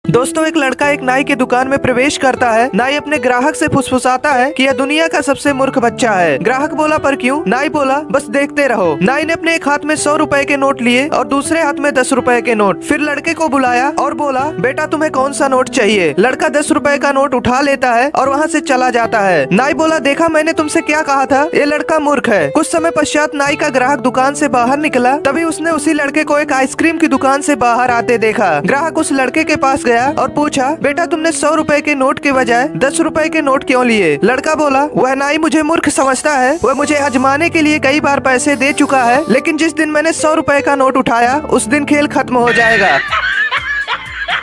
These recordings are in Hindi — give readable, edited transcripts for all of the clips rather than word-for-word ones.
दोस्तों, एक लड़का एक नाई की दुकान में प्रवेश करता है। नाई अपने ग्राहक से फुसफुसाता है कि यह दुनिया का सबसे मूर्ख बच्चा है। ग्राहक बोला, पर क्यों? नाई बोला, बस देखते रहो। नाई ने अपने एक हाथ में 100 रुपए के नोट लिए और दूसरे हाथ में 10 रुपए के नोट। फिर लड़के को बुलाया और बोला, बेटा तुम्हें कौन सा नोट चाहिए? लड़का 10 रुपए का नोट उठा लेता है और वहाँ से चला जाता है। नाई बोला, देखा मैंने तुमसे क्या कहा था, ये लड़का मूर्ख है। कुछ समय पश्चात नाई का ग्राहक दुकान से बाहर निकला, तभी उसने उसी लड़के को एक आइसक्रीम की दुकान से बाहर आते देखा। ग्राहक उस लड़के के पास गया और पूछा, बेटा तुमने 100 रुपए के नोट के बजाय 10 रुपए के नोट क्यों लिए? लड़का बोला, वह नाई मुझे मूर्ख समझता है। वह मुझे आजमाने के लिए कई बार पैसे दे चुका है, लेकिन जिस दिन मैंने 100 रुपए का नोट उठाया उस दिन खेल खत्म हो जाएगा।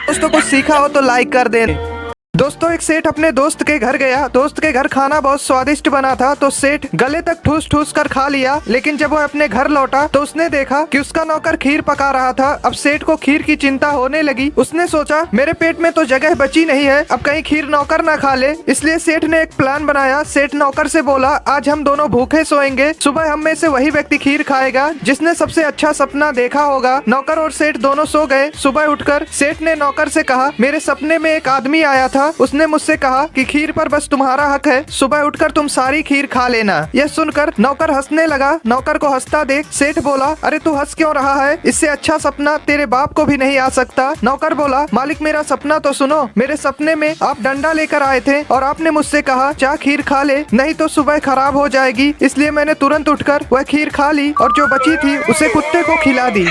दोस्तों, कुछ सीखा हो तो लाइक कर दें। दोस्तों, एक सेठ अपने दोस्त के घर गया। दोस्त के घर खाना बहुत स्वादिष्ट बना था, तो सेठ गले तक ठूस ठूस कर खा लिया। लेकिन जब वह अपने घर लौटा तो उसने देखा कि उसका नौकर खीर पका रहा था। अब सेठ को खीर की चिंता होने लगी। उसने सोचा, मेरे पेट में तो जगह बची नहीं है, अब कहीं खीर नौकर ना खा ले। इसलिए सेठ ने एक प्लान बनाया। सेठ नौकर से बोला, आज हम दोनों भूखे सोएंगे, सुबह हम में से वही व्यक्ति खीर खाएगा जिसने सबसे अच्छा सपना देखा होगा। नौकर और सेठ दोनों सो गए। सुबह उठकर सेठ ने नौकर से कहा, मेरे सपने में एक आदमी आया था, उसने मुझसे कहा कि खीर पर बस तुम्हारा हक है, सुबह उठकर तुम सारी खीर खा लेना। यह सुनकर नौकर हंसने लगा। नौकर को हंसता देख सेठ बोला, अरे तू हंस क्यों रहा है? इससे अच्छा सपना तेरे बाप को भी नहीं आ सकता। नौकर बोला, मालिक मेरा सपना तो सुनो। मेरे सपने में आप डंडा लेकर आए थे और आपने मुझसे कहा, जा खीर खा ले, नहीं तो सुबह खराब हो जाएगी। इसलिए मैंने तुरंत उठकर वह खीर खा ली और जो बची थी उसे कुत्ते को खिला दी।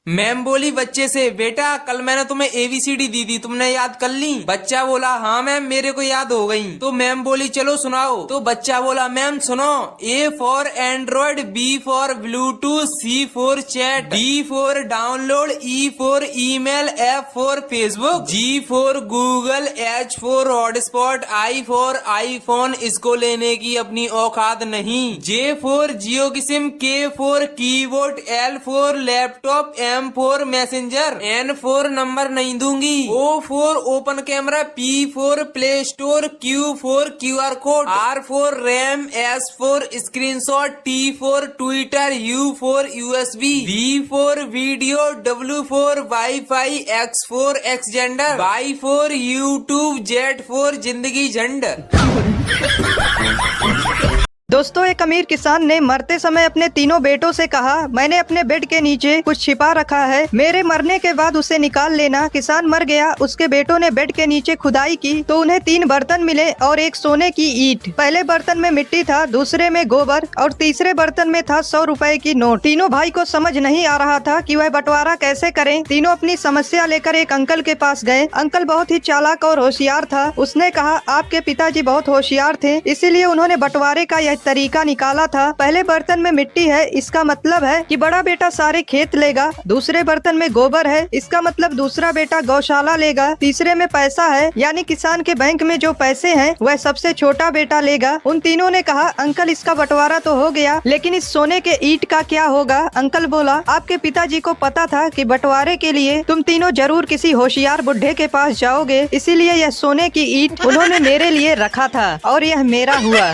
मैम बोली बच्चे से, बेटा कल मैंने तुम्हें ABCD दी थी, तुमने याद कर ली? बच्चा बोला, हाँ मैम मेरे को याद हो गई। तो मैम बोली, चलो सुनाओ। तो बच्चा बोला, मैम सुनो, A for Android, B for Bluetooth, C for chat, D for download, E for email, F for Facebook, G for Google, H for hotspot, I for iPhone, इसको लेने की अपनी औकात नहीं। J फॉर जियो की SIM, K for keyboard, L for laptop, M for messenger, N for number नहीं दूंगी, O for open camera, P for play store, Q for QR code, R for RAM, S for screenshot, T for Twitter, U for USB, V for video, W for wifi, X for Xender, Y for YouTube, Z for जिंदगी झंड। दोस्तों, एक अमीर किसान ने मरते समय अपने तीनों बेटों से कहा, मैंने अपने बेड के नीचे कुछ छिपा रखा है, मेरे मरने के बाद उसे निकाल लेना। किसान मर गया। उसके बेटों ने बेड के नीचे खुदाई की तो उन्हें 3 बर्तन मिले और एक सोने की ईंट। पहले बर्तन में मिट्टी था, दूसरे में गोबर और तीसरे बर्तन में था 100 रुपए की नोट। तीनों भाई को समझ नहीं आ रहा था कि वह बंटवारा कैसे करें। तीनों अपनी समस्या लेकर एक अंकल के पास गए। अंकल बहुत ही चालाक और होशियार था। उसने कहा, आपके पिताजी बहुत होशियार थे, इसीलिए उन्होंने बंटवारे का यह तरीका निकाला था। पहले बर्तन में मिट्टी है, इसका मतलब है कि बड़ा बेटा सारे खेत लेगा। दूसरे बर्तन में गोबर है, इसका मतलब दूसरा बेटा गौशाला लेगा। तीसरे में पैसा है, यानी किसान के बैंक में जो पैसे हैं वह सबसे छोटा बेटा लेगा। उन तीनों ने कहा, अंकल इसका बंटवारा तो हो गया, लेकिन इस सोने के ईंट का क्या होगा? अंकल बोला, आपके पिताजी को पता था कि बंटवारे के लिए तुम तीनों जरूर किसी होशियार बुढ़े के पास जाओगे, इसीलिए यह सोने की ईंट उन्होंने मेरे लिए रखा था और यह मेरा हुआ।